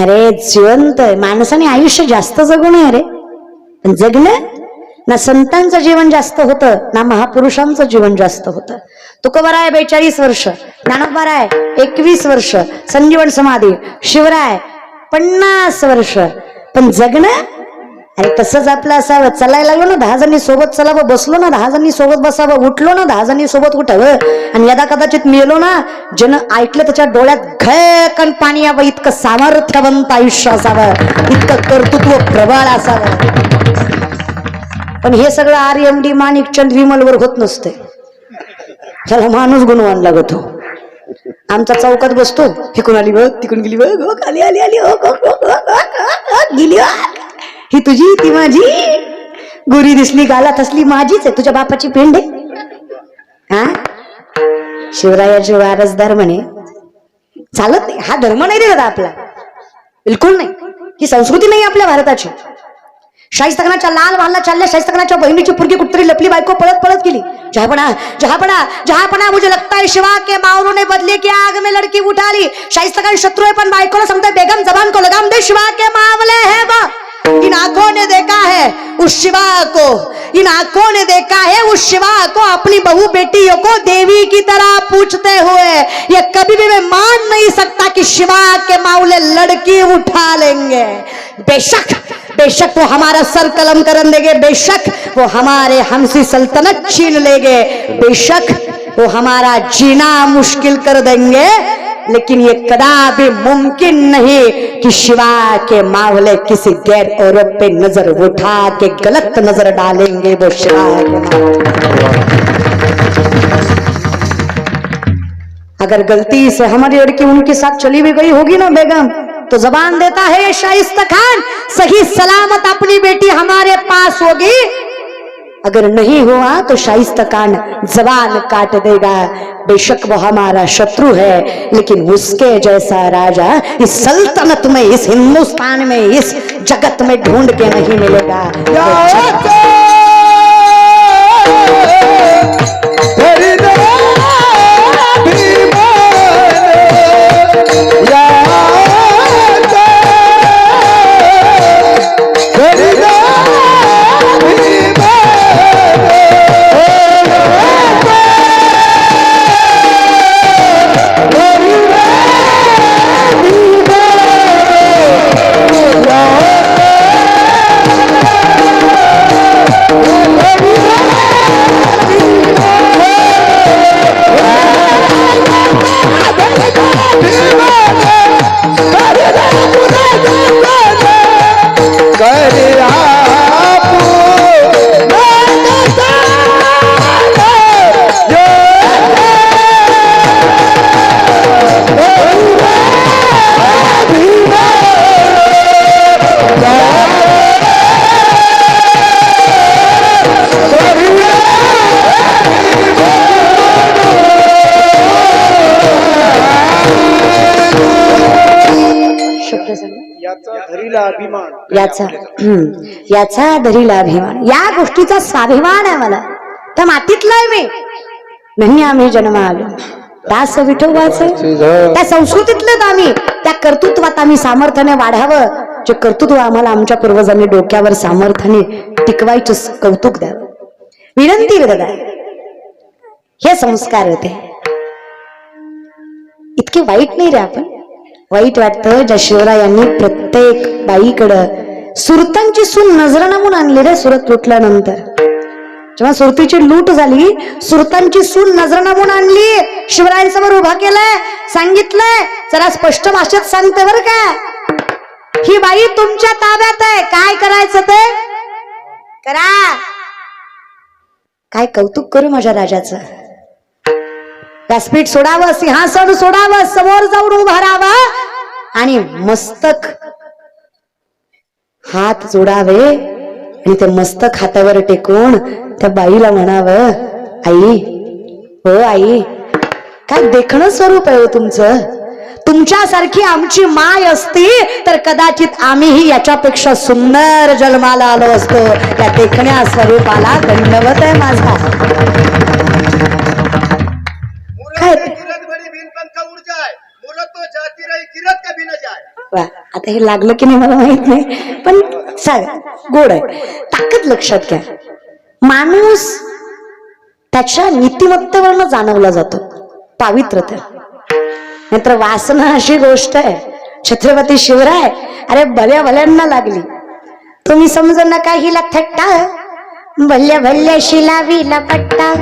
अरे जिवंत माणसाने आयुष्य जास्त जगू नये रे, पण जगलं ना संतांचं जीवन जास्त होतं ना महापुरुषांचं जीवन जास्त होतं. तुकोबाराय 42 वर्ष, ज्ञानोबाराय 21 वर्ष, संजीवन समाधी शिवराय 50 वर्ष, पण जगणं अरे तसंच आपलं असावं. चालायला लागलो ना 10 जणी सोबत चलावं, बसलो ना 10 जणी सोबत बसावं, उठलो ना 10 जणी सोबत उठावं, आणि यदा कदाचित मेलो ना जन ऐकलं त्याच्या डोळ्यात घळकन पाणी यावं, इतकं सामर्थ्यवंत आयुष्य असावं, इतकं कर्तृत्व प्रबळ असावं. पण हे सगळं RMD माणिकचंद विमलवर होत नसते. त्याला माणूस गुणवान लागतो. आमचा चौकात बसतो, हिकून आली बघ, तिकून गेली बघ, हो खाली आली आली, हो गेली, ही तुझी ती माझी, गोरी दिसली गालात असली माझीच आहे, तुझ्या बापाची पेंड आहे. हा शिवरायाचे वारसदार म्हणे चालत नाही. हा धर्म नाही रे दादा आपला, बिलकुल नाही. ही संस्कृती नाही आपल्या भारताची. शाहिस्तखानाच्या लाल महालला चालल्या शाहिस्तखानाच्या बहिणीची पुरगी कुठतरी लपली बायको पळत पळत गेली. जहापना जहापना जहापना मुझे लगता है शिवा के मावलों ने बदले की आग में लड़की उठा ली. शाहिस्तखान शत्रु है पण बायकोला सांगताय बेगम जबान को लगाम दे, शिवा के मावले है वो. इन आंखों ने देखा है उस शिवा को, इन आंखों ने देखा है उस शिवा को अपनी बहू बेटियों को देवी की तरह पूछते हुए. ये कभी भी मैं मान नहीं सकता कि शिवा के मावले लड़की उठा लेंगे. बेशक बेशक वो हमारा सर कलम कर देंगे, बेशक वो हमारे हमसे सल्तनत छीन लेंगे, बेशक वो हमारा जीना मुश्किल कर देंगे, लेकिन ये कदापि मुमकिन नहीं कि शिवा के मावले किसी गैर औरत पे नजर उठा के गलत नजर डालेंगे. वो शिवा के मावले अगर गलती से हमारी लड़की उनके साथ चली भी गई होगी ना बेगम, तो जबान देता है शाइस्तखान सही सलामत अपनी बेटी हमारे पास होगी. अगर नहीं हुआ तो शाइस्तखान जबान काट देगा. बेशक वो हमारा शत्रु है, लेकिन उसके जैसा राजा इस सल्तनत में, इस हिंदुस्तान में, इस जगत में ढूंढ के नहीं मिलेगा. याचा धरीला अभिमान, या गोष्टीचा स्वाभिमान आहे मला. त्या मातीतला आहे मी, नाही आम्ही जन्म आलो दास विठोबाचं, त्या संस्कृतीतलेच आम्ही, त्या कर्तृत्वात आम्ही सामर्थ्याने वाढावं. जे कर्तृत्व आम्हाला आमच्या पूर्वजांनी डोक्यावर सामर्थ्याने टिकवायचं कौतुक द्यावं. विनंती रे दादा, हे संस्कार होते. इतके वाईट नाही रे आपण. वाईट वाटतं ज्या शिवरायांनी प्रत्येक बाईकडं सुरतांची सून नजराणा म्हणून आणली रे. सुरत लुटल्यानंतर जेव्हा सुरतीची लूट झाली, सुरतांची सून नजराणा म्हणून आणली, शिवरायांसमोर उभा केलंय, सांगितलंय, जरा स्पष्ट भाषेत सांगते बर का, ही बाई तुमच्या ताब्यात आहे, काय करायचं ते करा. काय कौतुक करू माझ्या राजाचं. व्यासपीठ सोडावं, सिंहासन सोडावं, समोर जाऊन उभा राहावं आणि मस्तक हात जोडावे आणि ते मस्तक हातावर टेकून त्या बाईला म्हणावं, आई हो आई, काय देखणं स्वरूप आहे तुमचं. तुमच्यासारखी आमची माय असती तर कदाचित आम्हीही याच्यापेक्षा सुंदर जन्माला आलो असतो. त्या देखण्या स्वरूपाला दंडवत आहे माझा. आता हे लागलं की नाही मला माहित नाही, पण सांगा गोड आहे. ताकद लक्षात घ्या. माणूस त्याच्या नीतिमत्तेवरनं जाणवला जातो, पावित्र्यता. नाहीतर वासना अशी गोष्ट आहे. छत्रपती शिवराय अरे भल्या भल्यांना लागली. तुम्ही समजू नका हिला थट्टा, भल्या भल्या शिलावीला पट्टा.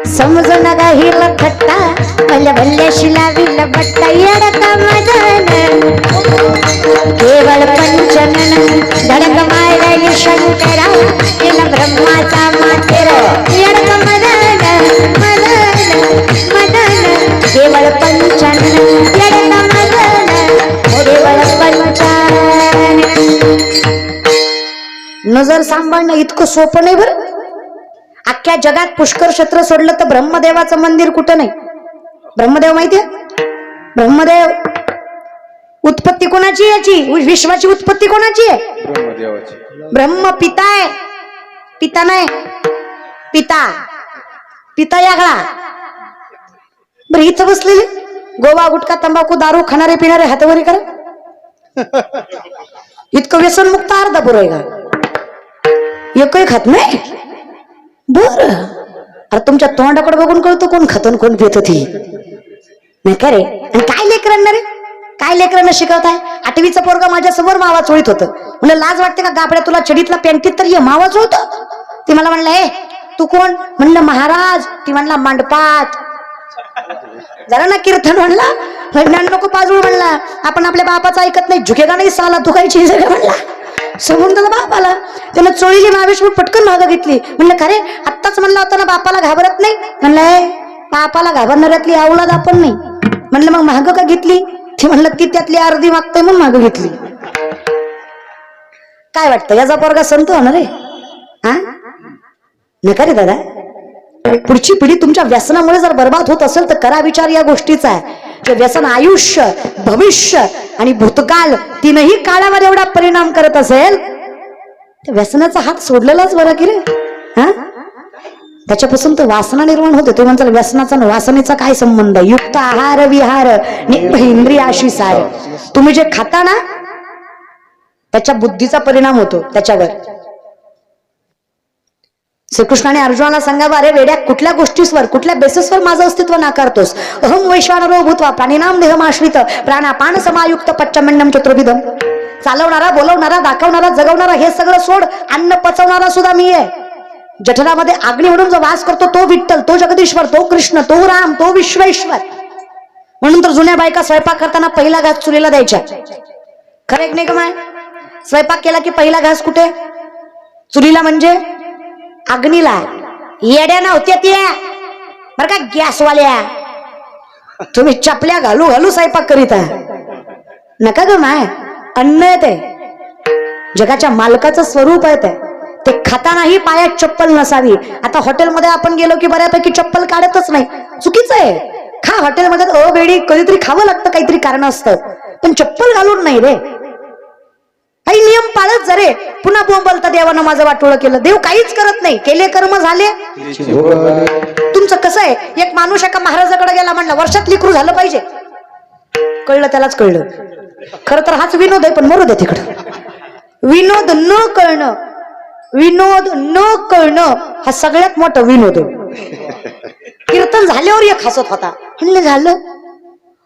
समजू नका हिला थट्टा, भल्या भल्या शिलावीला पट्टा. येडका मदन केवळ पंचनन, धडक मारली शंकरा, केला ब्रह्माचा मातेरा. येडका मदन मदन मदन केवळ पंचनन, येडका मदन केवळ पंचनन. नजर सांभाळणं इतकं सोपं नाही बरं. अख्ख्या जगात पुष्कर क्षेत्र सोडलं तर ब्रह्मदेवाचं मंदिर कुठं नाही. ब्रह्मदेव माहितीये? ब्रह्मदेव उत्पत्ती कोणाची याची? विश्वाची उत्पत्ती कोणाची आहे? ब्रह्मदेवाची. ब्रह्म पिता आहे, पिता नाही, पिता पिता यागळा. बरं इथं बसलेले गोवा गुटखा तंबाखू दारू खाणारे पिणारे हातवरी करा. इतकं व्यसनमुक्त अर्धा पुरं आहे का? एकही खात नाही. बर अरे तुमच्या तोंडाकडे बघून कळतो कोण खातं कोण पित ती नाही का रे. आणि काय लेकरांना रे, काय लेकरांना शिकवताय? 8वीचं पोरगा माझ्या समोर मावा चोळीत होतं. म्हणजे लाज वाटते का गाबड्या तुला चडीतला पॅन्टीत तर ये मावा चोळतो. ती मला म्हणलं ए तू कोण? म्हणलं महाराज. ती म्हणला मांडपात. जरा ना कीर्तन म्हणला, ज्ञान नको पाजू म्हणला. आपण आपल्या बापाचं ऐकत नाही. झुकेगा नाही साला, तू काही चीज आहे म्हणला. समोर त्याला बाप आला, त्यानं चोळीली महावेश पटकन मागं घेतली. म्हणलं खरे आत्ताच म्हणला होता ना बापाला घाबरत नाही. म्हणलं बापाला घाबरणाऱ्यातली अवलाद आपण नाही. म्हणलं मग मागं का घेतली? ती म्हणलं ती त्यातली अर्धी मागतोय म्हणून मागं घेतली. काय वाटतं याचा पोरगा संत होणार रे? हा नका रे दादा. पुढची पिढी तुमच्या व्यसनामुळे जर बर्बाद होत असेल तर करा विचार या गोष्टीचा आहे. जे व्यसन आयुष्य, भविष्य आणि भूतकाल तीनही काळावर एवढा परिणाम करत असेल तर व्यसनाचा हात सोडलेलाच बरा की रे. हा त्याच्यापासून तर वासना निर्माण होते. ते म्हणतात व्यसनाचा आणि वासनेचा काय संबंध? युक्त आहार विहार निम्न इंद्रियाशी सार. तुम्ही जे खाता ना त्याच्या बुद्धीचा परिणाम होतो त्याच्यावर. श्रीकृष्णाने अर्जुनाला सांगावं अरे वेड्या कुठल्या गोष्टीसवर कुठल्या बेसिसवर माझं अस्तित्व नाकारतोस? अहम वैश्वानरो भूत्वा प्राणिनाम देहमाश्रित प्राणापान समायुक्त पच्चमंडम चतुर्विधम. चालवणारा, बोलवणारा, दाखवणारा, जगवणारा हे सगळं सोड. अन्न पचवणारा सुद्धा मी आहे. जठरामध्ये अग्नी म्हणून जो वास करतो तो विठ्ठल, तो जगदीश्वर, तो कृष्ण, तो राम, तो विश्वेश्वर. म्हणून तर जुन्या बायका स्वयंपाक करताना पहिला घास चुलीला द्यायच्या. खरं नाही का माय? स्वयंपाक केला की पहिला घास कुठे? चुलीला, म्हणजे अग्नीला. येड्या नव्हत्या त्या बर का गॅसवाल्या. तुम्ही चपल्या घालू घालू स्वयंपाक करीता नका ग माय. अन्न आहे ते, जगाच्या मालकाचं स्वरूप आहे ते खातानाही पायात चप्पल नसावी. आता हॉटेलमध्ये आपण गेलो की बऱ्यापैकी चप्पल काढतच नाही. चुकीचं आहे. खा हॉटेलमध्ये बेडी कधीतरी खावं लागतं, काहीतरी कारण असतं, पण चप्पल घालून नाही रे. काही नियम पाळत जरे. पुन्हा बोंबलता देवानं माझं वाटोळं केलं. देव काहीच करत नाही. केले कर्म झाले. तुमचं कसं आहे? एक माणूस एका महाराजाकडे गेला, म्हणला वर्षात लेकरू झालं पाहिजे. कळलं त्यालाच कळलं. खरं तर हाच विनोद आहे, पण मरू दे तिकडं. विनोद न कळणं, विनोद न कळणं हा सगळ्यात मोठा विनोद आहे. कीर्तन झाल्यावर एक हसत होता. म्हणलं झालं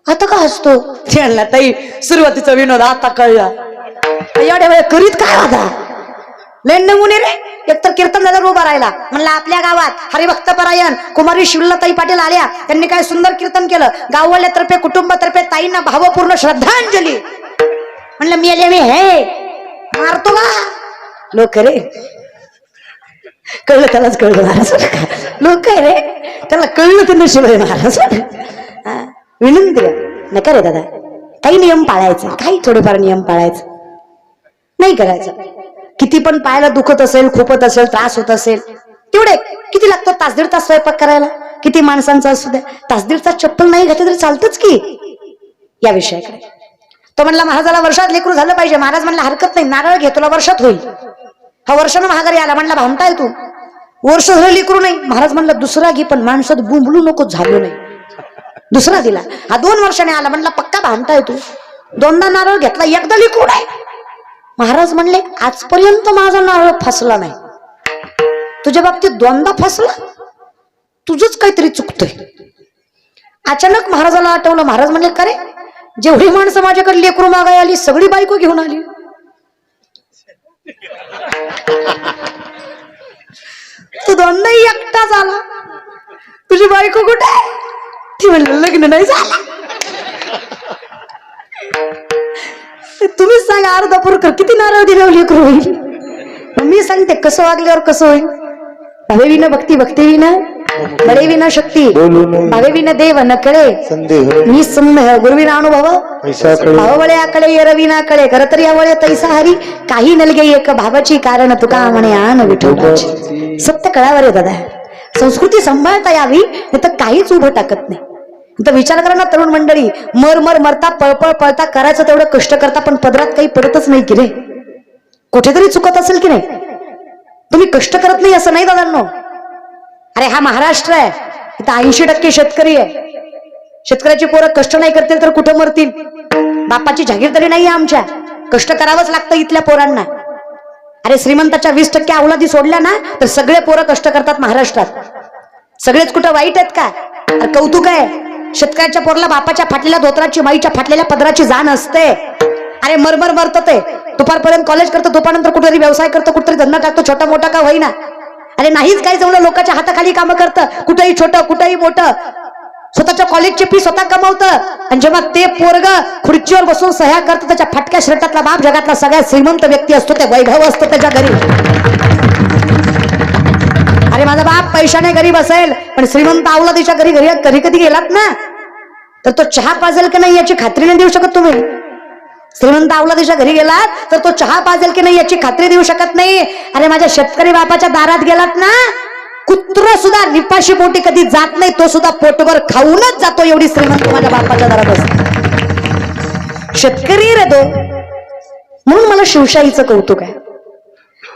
आता का हसतो? म्हणला ताई सुरुवातीचा विनोद आता कळला. एवढ्या वेळ करीत काय होता? लय नमुने रे. एकतर कीर्तन झाल्यावर उभा राहिला. म्हणला आपल्या गावात हरिभक्त परायण कुमारी शिवलाताई पाटील आल्या. त्यांनी काय सुंदर कीर्तन केलं. गाववाल्यातर्फे कुटुंबातर्फे ताईंना भावपूर्ण श्रद्धांजली. म्हणलं मी आले मी हे मारतो का लोक रे. कळलं त्यालाच कळलं महाराज. लोक काय रे त्याला कळलं ते नशीब आहे महाराज. विनंती नका रे दादा. काही नियम पाळायचे, काही थोडेफार नियम पाळायचे, नाही करायचं. किती पण पायाला दुखत असेल, खूपत असेल, त्रास होत असेल, तेवढे किती लागतो? तास दीड तास स्वयंपाक करायला. किती माणसांचा असू द्या, तास दीड तास चप्पल नाही घातली तरी चालतच की. या विषयाकडे तो म्हणला महाराजाला वर्षात लेकरू झालं पाहिजे. महाराज म्हणला हरकत नाही, नारळ घे, तुला वर्षात होईल. हा वर्षानं महागारी आला. म्हणला भामटाय तू, वर्ष झालं लेकरू नाही. महाराज म्हणला दुसरा घे, पण माणसात बुंबलू नको, झालं नाही. दुसरा दिला. हा 2 वर्षाने आला. म्हणला पक्का भामटाय तू, दोनदा नारळ घेतला, एकदा लिकूड आहे. महाराज म्हणले आजपर्यंत माझा नारळ फसला नाही, तुझ्या बाबतीत दोनदा फसला, तुझंच काहीतरी चुकतंय. अचानक महाराजाला आठवलं. महाराज म्हणले का रे, जेवढी माणसं माझ्याकडे लेकरू मागाय आली सगळी बायको घेऊन आली, तू दोनदाही एकटाच आला, तुझी बायको कुठे आहे? ती म्हणलं लग्न नाही झालं. तुम्हीच सांगा अर्धा पुरकर किती नारळ दिल्यावर लेकरू होईल? मी सांगते कसं वागल्यावर कसं होईल. भावे विना भक्ती, भक्ती विना बळे विना शक्ती, भावे विना देव न कळे निसंदेह, गुरुविना अनुभव भाव बळे आकळे येरविना कळे, खर तर या वळे तैसा हरी काही नलगे एक भावाची, कारण तुका म्हणे आन विठोबाची. सत्य कळावर आहे दादा, संस्कृती सांभाळता यावी, नाही तर काहीच उभं टाकत नाही. तर विचार करा ना तरुण मंडळी, मरता पळपळ पळता करायचं तेवढं कष्ट करता, पण पदरात काही पडतच नाही की रे, कुठेतरी चुकत असेल की नाही? तुम्ही कष्ट करत नाही असं नाही दादांनो. अरे हा महाराष्ट्र आहे, इथं 80% शेतकरी आहे. शेतकऱ्याची पोरं कष्ट नाही करतील तर कुठं मरतील? बापाची जागीरदारी नाही आहे आमच्या, कष्ट करावंच लागतं इथल्या पोरांना. अरे श्रीमंताच्या 20% अवलादी सोडल्या ना तर सगळे पोरं कष्ट करतात महाराष्ट्रात. सगळेच कुठं वाईट आहेत का? अरे कौतुक आहे, शेतकऱ्याच्या पोराला बापाच्या फाटलेल्या धोत्राची, माईच्या फाटलेल्या पदराची जाण असते. अरे मरत ते दुपारपर्यंत कॉलेज करतो, दुपारनंतर कुठेतरी व्यवसाय करतो, कुठेतरी धंदा टाकतो, छोटा मोठा का होईना. अरे नाहीच काही जमलं, लोकांच्या हाताखाली कामं करतं, कुठेही छोटं कुठेही मोठं, स्वतःच्या कॉलेजची फी स्वतः कमवतं. आणि जेव्हा ते पोरग खुर्चीवर बसून सह्या करतं, त्याच्या फाटक्या शर्टातला बाप जगातला सगळ्यात श्रीमंत व्यक्ती असतो, ते वैभव असतो त्याच्या घरी. अरे माझा बाप पैशाने गरीब असेल, पण श्रीमंत अवलादीच्या घरी कधी कधी गेलात ना तर तो चहा पाजेल की नाही याची खात्री नाही देऊ शकत तुम्ही. श्रीमंत अवलादीच्या घरी गेलात तर तो चहा पाजेल की नाही याची खात्री देऊ शकत नाही. अरे माझ्या शेतकरी बापाच्या दारात गेलात ना, कुत्र सुद्धा निपाशी पोटी कधी जात नाही, तो सुद्धा पोटभर खाऊनच जातो, एवढी श्रीमंत माझ्या बापाच्या दारात असते. शेतकरी रे तो, म्हणून मला शिवशाहीचं कौतुक आहे.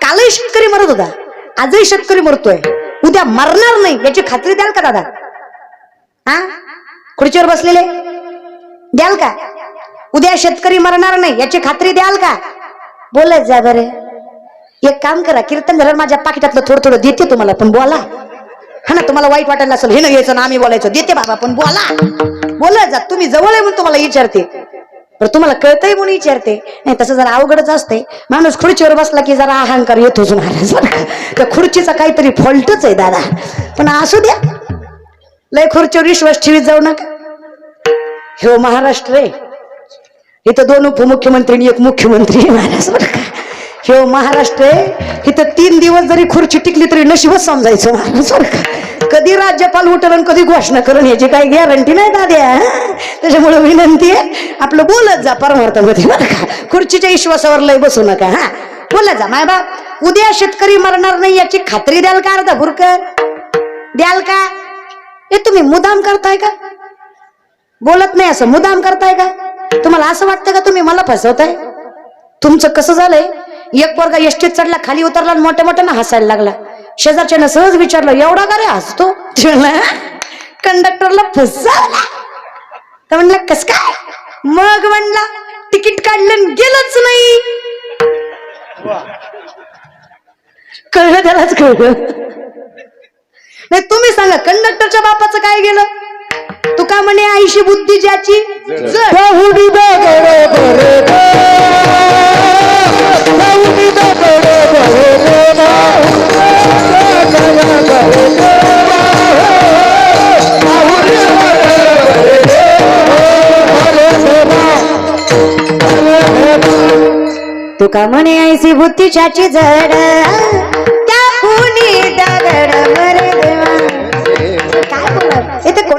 कालही शेतकरी मरत होता, आजही शेतकरी मरतोय, उद्या मरणार नाही याची खात्री द्याल का दादा? हा, खुर्चीवर बसलेले द्याल का? उद्या शेतकरी मरणार नाही याची खात्री द्याल का? बोलत जा बरे. एक काम करा, कीर्तन झालं माझ्या पाकिटातलं थोडं थोडं देते तुम्हाला, पण बोला. हा ना, तुम्हाला वाईट वाटायला असेल, हे न यायचं ना आम्ही बोलायचं, देते बाबा पण बोला. बोलत जा, तुम्ही जवळ आहे म्हणून तुम्हाला विचारते, पण तुम्हाला कळतंय म्हणून विचारते. नाही तसं जरा अवघडच असते. माणूस खुर्चीवर बसला की जरा अहंकार येतोच महाराज, त्या खुर्चीचा काहीतरी फॉल्टच आहे दादा. पण असू द्या, लय खुर्चीवर विश्वास ठेवीत जाऊ नका. हे महाराष्ट्र आहे, इथं 2 उपमुख्यमंत्री आणि 1 मुख्यमंत्री आहे महाराज. हे महाराष्ट्र आहे, इथं 3 दिवस जरी खुर्ची टिकली तरी नशीबच समजायचं महाराज. कधी राज्यपाल उठरण कधी घोषणा करून याची काही गॅरंटी नाही दाद्या. त्याच्यामुळे विनंती आहे, आपलं बोलत जा परमार्थामध्ये बरं का, खुर्चीच्या विश्वासावर लय बसू नका. हा, बोलत जा. माय बाप, उद्या शेतकरी मरणार नाही याची खात्री द्याल का? अर्धा भुरकर द्याल का? हे तुम्ही मुदाम करताय का? बोलत नाही असं मुदाम करताय का? तुम्हाला असं वाटतं का तुम्ही मला फसवताय? तुमचं कसं झालंय, एक पोरगा एसटीत चढला, खाली उतरला आणि मोठ्या मोठ्यानं हसायला लागला. शेजारच्यानं सहज विचारलं, एवढा का रे हसतो? कंडक्टरला फसवला. तर म्हणलं कस काय? मग म्हणला तिकीट काढलं गेलंच नाही. कळलं त्यालाच कळलं. नाही तुम्ही सांगा, कंडक्टरच्या बापाचं काय गेलं? तुका म्हणे आईशी बुद्धी ज्याची तुका म्हणे आईशी बुद्धी ज्याची जड त्या कुणी दगड मरे देवा. काय बोला